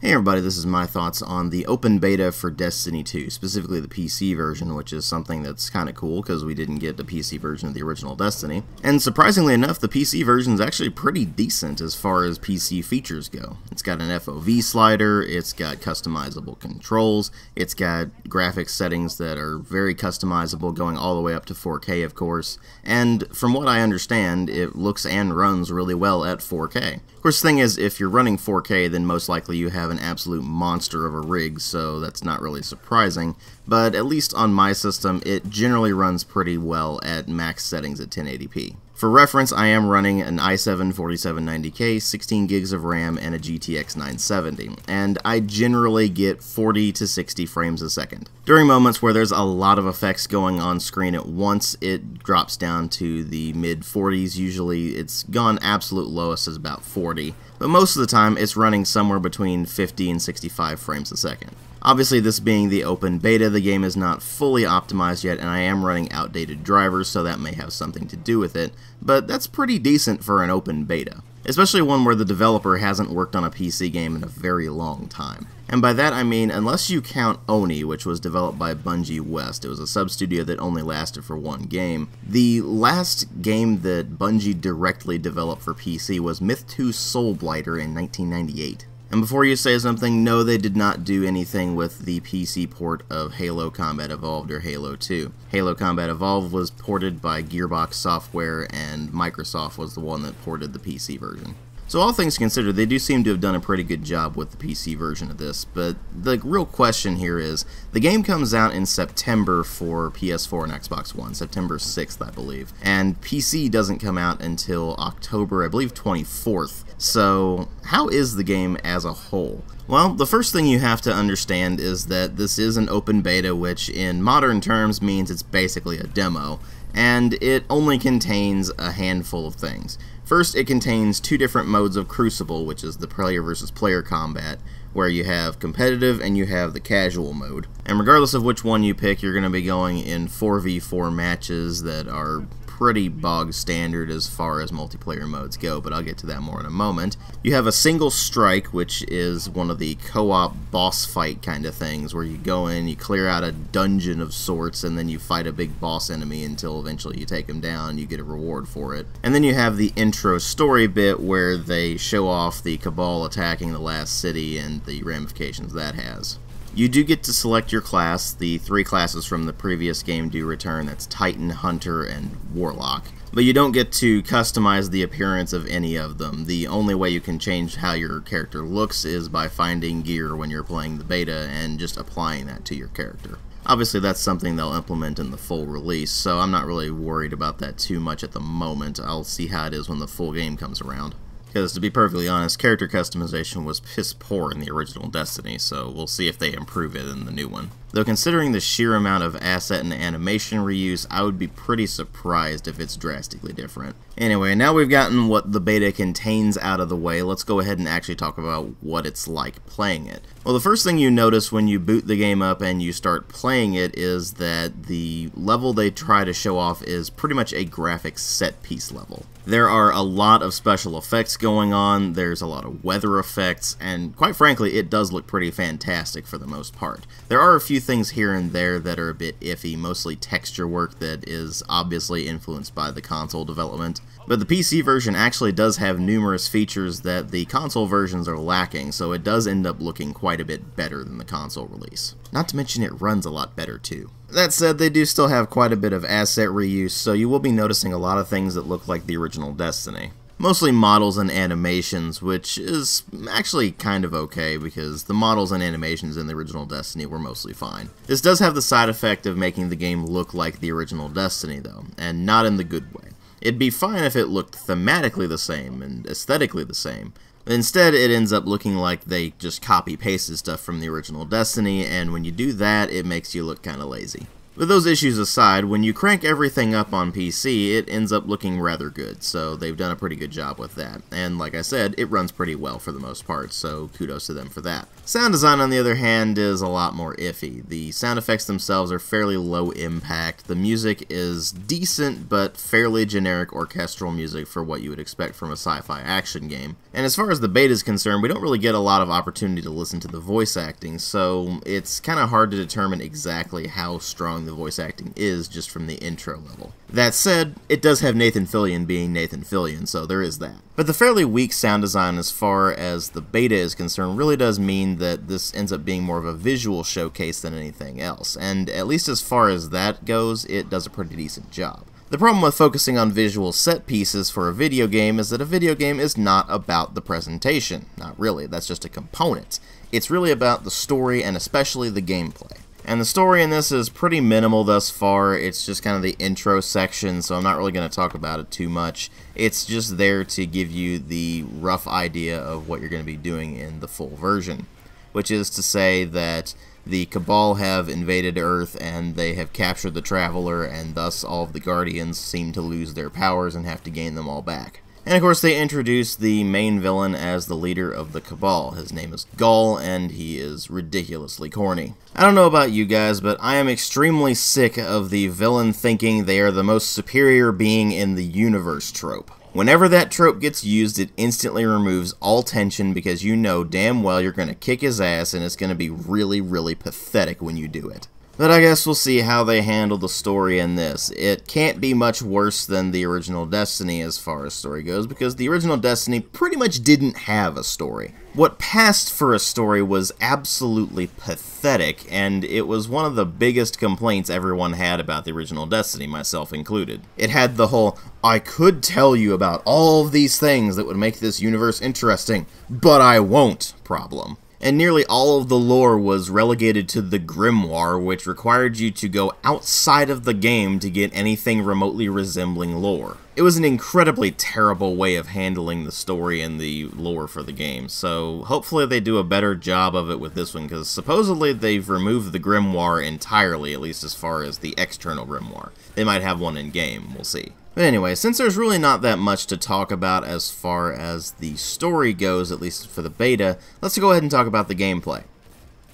Hey everybody, this is my thoughts on the open beta for Destiny 2, specifically the PC version, which is something that's kind of cool because we didn't get the PC version of the original Destiny. And surprisingly enough, the PC version is actually pretty decent as far as PC features go. It's got an FOV slider, it's got customizable controls, it's got graphics settings that are very customizable, going all the way up to 4K of course, and from what I understand, it looks and runs really well at 4K. Of course, the thing is, if you're running 4K, then most likely you have an absolute monster of a rig, so that's not really surprising, but at least on my system, it generally runs pretty well at max settings at 1080p. For reference, I am running an i7-4790K, 16 gigs of RAM, and a GTX 970, and I generally get 40 to 60 frames a second. During moments where there's a lot of effects going on screen at once, it drops down to the mid-40s. Usually it's gone absolute lowest is about 40, but most of the time it's running somewhere between 50 and 65 frames a second. Obviously, this being the open beta, the game is not fully optimized yet, and I am running outdated drivers, so that may have something to do with it, but that's pretty decent for an open beta, especially one where the developer hasn't worked on a PC game in a very long time. And by that I mean, unless you count Oni, which was developed by Bungie West, it was a sub-studio that only lasted for one game. The last game that Bungie directly developed for PC was Myth 2 Soulblighter in 1998. And before you say something, no, they did not do anything with the PC port of Halo Combat Evolved or Halo 2. Halo Combat Evolved was ported by Gearbox Software, and Microsoft was the one that ported the PC version. So all things considered, they do seem to have done a pretty good job with the PC version of this, but the real question here is, the game comes out in September for PS4 and Xbox One, September 6th I believe, and PC doesn't come out until October, I believe 24th. So how is the game as a whole? Well, the first thing you have to understand is that this is an open beta, which in modern terms means it's basically a demo, and it only contains a handful of things. First, it contains two different modes of Crucible, which is the player versus player combat, where you have competitive and you have the casual mode. And regardless of which one you pick, you're going to be going in 4v4 matches that are pretty bog standard as far as multiplayer modes go, but I'll get to that more in a moment. You have a single strike, which is one of the co-op boss fight kind of things, where you go in, you clear out a dungeon of sorts, and then you fight a big boss enemy until eventually you take him down, you get a reward for it. And then you have the intro story bit where they show off the Cabal attacking the last city and the ramifications that has. You do get to select your class. The three classes from the previous game do return. That's Titan, Hunter, and Warlock. But you don't get to customize the appearance of any of them. The only way you can change how your character looks is by finding gear when you're playing the beta and just applying that to your character. Obviously that's something they'll implement in the full release, so I'm not really worried about that too much at the moment. I'll see how it is when the full game comes around. Because, to be perfectly honest, character customization was piss poor in the original Destiny, so we'll see if they improve it in the new one. Though considering the sheer amount of asset and animation reuse, I would be pretty surprised if it's drastically different. Anyway, now we've gotten what the beta contains out of the way, let's go ahead and actually talk about what it's like playing it. Well, the first thing you notice when you boot the game up and you start playing it is that the level they try to show off is pretty much a graphics set piece level. There are a lot of special effects going on, there's a lot of weather effects, and quite frankly, it does look pretty fantastic for the most part. There are a few things here and there that are a bit iffy, mostly texture work that is obviously influenced by the console development. But the PC version actually does have numerous features that the console versions are lacking, so it does end up looking quite a bit better than the console release. Not to mention it runs a lot better too. That said, they do still have quite a bit of asset reuse, so you will be noticing a lot of things that look like the original Destiny. Mostly models and animations, which is actually kind of okay because the models and animations in the original Destiny were mostly fine. This does have the side effect of making the game look like the original Destiny though, and not in the good way. It'd be fine if it looked thematically the same and aesthetically the same, but instead it ends up looking like they just copy-pasted stuff from the original Destiny, and when you do that, it makes you look kinda lazy. With those issues aside, when you crank everything up on PC, it ends up looking rather good, so they've done a pretty good job with that. And like I said, it runs pretty well for the most part, so kudos to them for that. Sound design, on the other hand, is a lot more iffy. The sound effects themselves are fairly low impact. The music is decent, but fairly generic orchestral music for what you would expect from a sci-fi action game. And as far as the beta is concerned, we don't really get a lot of opportunity to listen to the voice acting, so it's kind of hard to determine exactly how strong the voice acting is just from the intro level. That said, it does have Nathan Fillion being Nathan Fillion, so there is that. But the fairly weak sound design as far as the beta is concerned really does mean that this ends up being more of a visual showcase than anything else, and at least as far as that goes, it does a pretty decent job. The problem with focusing on visual set pieces for a video game is that a video game is not about the presentation. Not really, that's just a component. It's really about the story and especially the gameplay. And the story in this is pretty minimal thus far. It's just kind of the intro section, so I'm not really going to talk about it too much. It's just there to give you the rough idea of what you're going to be doing in the full version. Which is to say that the Cabal have invaded Earth and they have captured the Traveler, and thus all of the Guardians seem to lose their powers and have to gain them all back. And of course they introduce the main villain as the leader of the Cabal. His name is Gull, and he is ridiculously corny. I don't know about you guys, but I am extremely sick of the villain thinking they are the most superior being in the universe trope. Whenever that trope gets used, it instantly removes all tension because you know damn well you're going to kick his ass and it's going to be really, really pathetic when you do it. But I guess we'll see how they handle the story in this. It can't be much worse than the original Destiny as far as story goes, because the original Destiny pretty much didn't have a story. What passed for a story was absolutely pathetic, and it was one of the biggest complaints everyone had about the original Destiny, myself included. It had the whole, I could tell you about all of these things that would make this universe interesting, but I won't problem. And nearly all of the lore was relegated to the Grimoire, which required you to go outside of the game to get anything remotely resembling lore. It was an incredibly terrible way of handling the story and the lore for the game, so hopefully they do a better job of it with this one, because supposedly they've removed the Grimoire entirely, at least as far as the external Grimoire. They might have one in-game, we'll see. But anyway, since there's really not that much to talk about as far as the story goes, at least for the beta, let's go ahead and talk about the gameplay.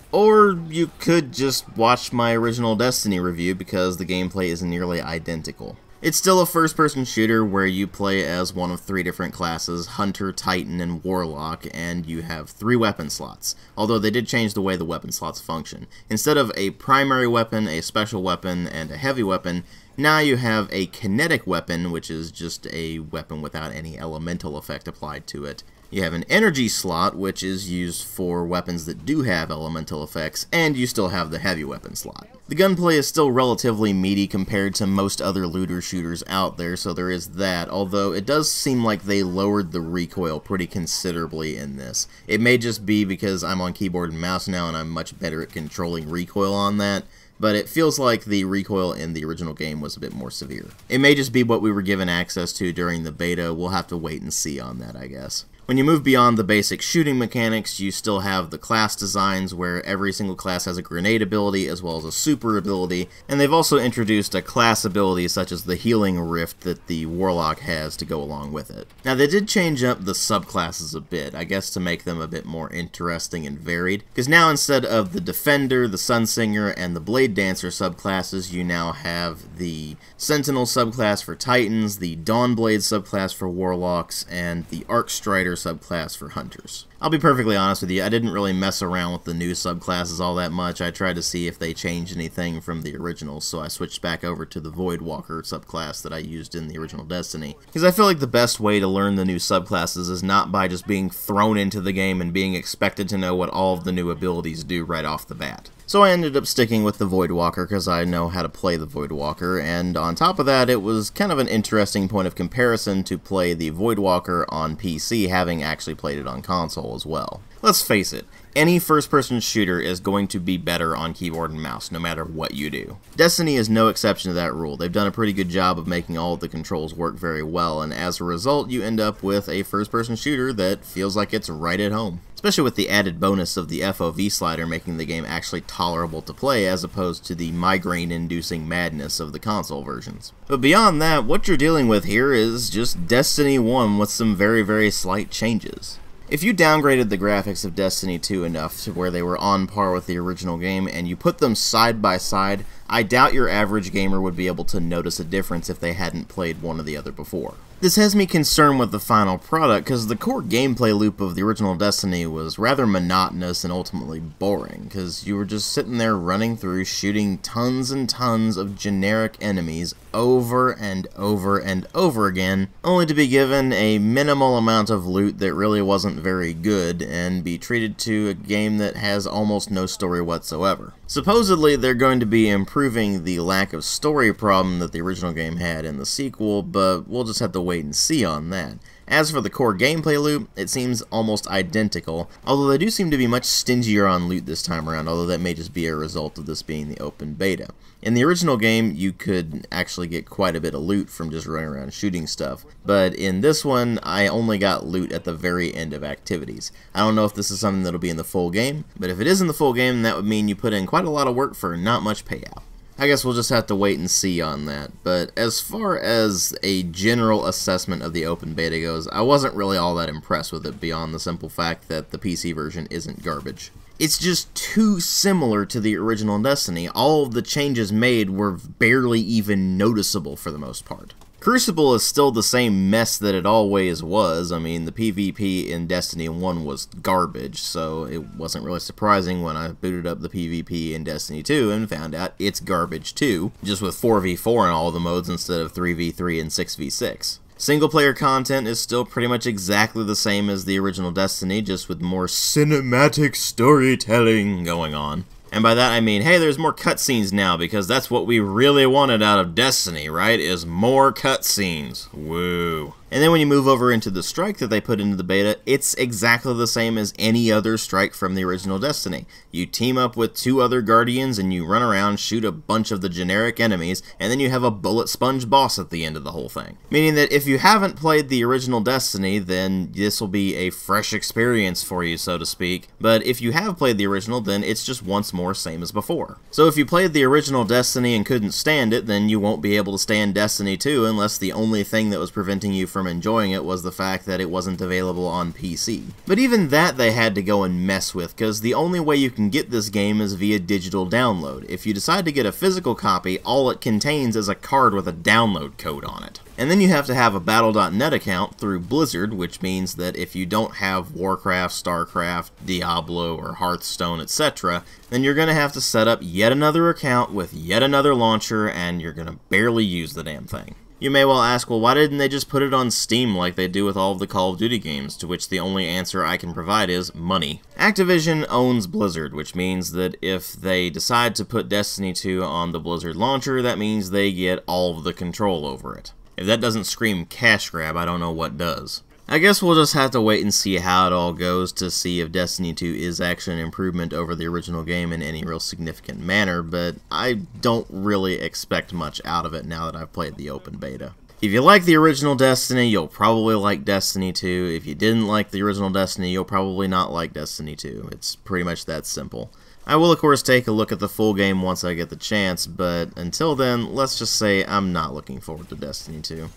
Or you could just watch my original Destiny review, because the gameplay is nearly identical. It's still a first-person shooter where you play as one of 3 different classes, Hunter, Titan, and Warlock, and you have 3 weapon slots, although they did change the way the weapon slots function. Instead of a primary weapon, a special weapon, and a heavy weapon, now you have a kinetic weapon, which is just a weapon without any elemental effect applied to it. You have an energy slot, which is used for weapons that do have elemental effects, and you still have the heavy weapon slot. The gunplay is still relatively meaty compared to most other looter shooters out there, so there is that, although it does seem like they lowered the recoil pretty considerably in this. It may just be because I'm on keyboard and mouse now and I'm much better at controlling recoil on that, but it feels like the recoil in the original game was a bit more severe. It may just be what we were given access to during the beta. We'll have to wait and see on that, I guess. When you move beyond the basic shooting mechanics, you still have the class designs where every single class has a grenade ability as well as a super ability, and they've also introduced a class ability such as the healing rift that the Warlock has to go along with it. Now they did change up the subclasses a bit, I guess to make them a bit more interesting and varied, because now instead of the Defender, the Sunsinger, and the Blade Dancer subclasses, you now have the Sentinel subclass for Titans, the Dawnblade subclass for Warlocks, and the Arcstrider subclass for Hunters. I'll be perfectly honest with you, I didn't really mess around with the new subclasses all that much. I tried to see if they changed anything from the original, so I switched back over to the Voidwalker subclass that I used in the original Destiny. Because I feel like the best way to learn the new subclasses is not by just being thrown into the game and being expected to know what all of the new abilities do right off the bat. So I ended up sticking with the Voidwalker because I know how to play the Voidwalker, and on top of that, it was kind of an interesting point of comparison to play the Voidwalker on PC, having actually played it on console as well. Let's face it, any first-person shooter is going to be better on keyboard and mouse, no matter what you do. Destiny is no exception to that rule. They've done a pretty good job of making all of the controls work very well, and as a result, you end up with a first-person shooter that feels like it's right at home. It's especially with the added bonus of the FOV slider making the game actually tolerable to play as opposed to the migraine-inducing madness of the console versions. But beyond that, what you're dealing with here is just Destiny 1 with some very, very slight changes. If you downgraded the graphics of Destiny 2 enough to where they were on par with the original game and you put them side by side, I doubt your average gamer would be able to notice a difference if they hadn't played one or the other before. This has me concerned with the final product because the core gameplay loop of the original Destiny was rather monotonous and ultimately boring because you were just sitting there running through shooting tons and tons of generic enemies over and over and over again, only to be given a minimal amount of loot that really wasn't very good and be treated to a game that has almost no story whatsoever. Supposedly they're going to be improving the lack of story problem that the original game had in the sequel, but we'll just have to wait and see on that. As for the core gameplay loop, it seems almost identical, although they do seem to be much stingier on loot this time around, although that may just be a result of this being the open beta. In the original game, you could actually get quite a bit of loot from just running around shooting stuff, but in this one, I only got loot at the very end of activities. I don't know if this is something that'll be in the full game, but if it is in the full game, that would mean you put in quite a lot of work for not much payout. I guess we'll just have to wait and see on that, but as far as a general assessment of the open beta goes, I wasn't really all that impressed with it beyond the simple fact that the PC version isn't garbage. It's just too similar to the original Destiny. All of the changes made were barely even noticeable for the most part. Crucible is still the same mess that it always was. I mean, the PvP in Destiny 1 was garbage, so it wasn't really surprising when I booted up the PvP in Destiny 2 and found out it's garbage too, just with 4v4 in all the modes instead of 3v3 and 6v6. Single-player content is still pretty much exactly the same as the original Destiny, just with more cinematic storytelling going on. And by that I mean, hey, there's more cutscenes now, because that's what we really wanted out of Destiny, right? Is more cutscenes. Woo. And then when you move over into the strike that they put into the beta, it's exactly the same as any other strike from the original Destiny. You team up with 2 other Guardians and you run around, shoot a bunch of the generic enemies, and then you have a bullet sponge boss at the end of the whole thing. Meaning that if you haven't played the original Destiny, then this will be a fresh experience for you, so to speak. But if you have played the original, then it's just once more same as before. So if you played the original Destiny and couldn't stand it, then you won't be able to stand Destiny 2 unless the only thing that was preventing you from enjoying it was the fact that it wasn't available on PC. But even that they had to go and mess with, because the only way you can get this game is via digital download. If you decide to get a physical copy, all it contains is a card with a download code on it. And then you have to have a Battle.net account through Blizzard, which means that if you don't have Warcraft, StarCraft, Diablo, or Hearthstone, etc., then you're going to have to set up yet another account with yet another launcher, and you're going to barely use the damn thing. You may well ask, well, why didn't they just put it on Steam like they do with all of the Call of Duty games, to which the only answer I can provide is money. Activision owns Blizzard, which means that if they decide to put Destiny 2 on the Blizzard launcher, that means they get all of the control over it. If that doesn't scream cash grab, I don't know what does. I guess we'll just have to wait and see how it all goes to see if Destiny 2 is actually an improvement over the original game in any real significant manner, but I don't really expect much out of it now that I've played the open beta. If you like the original Destiny, you'll probably like Destiny 2. If you didn't like the original Destiny, you'll probably not like Destiny 2. It's pretty much that simple. I will, of course, take a look at the full game once I get the chance, but until then, let's just say I'm not looking forward to Destiny 2.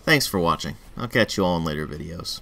Thanks for watching. I'll catch you all in later videos.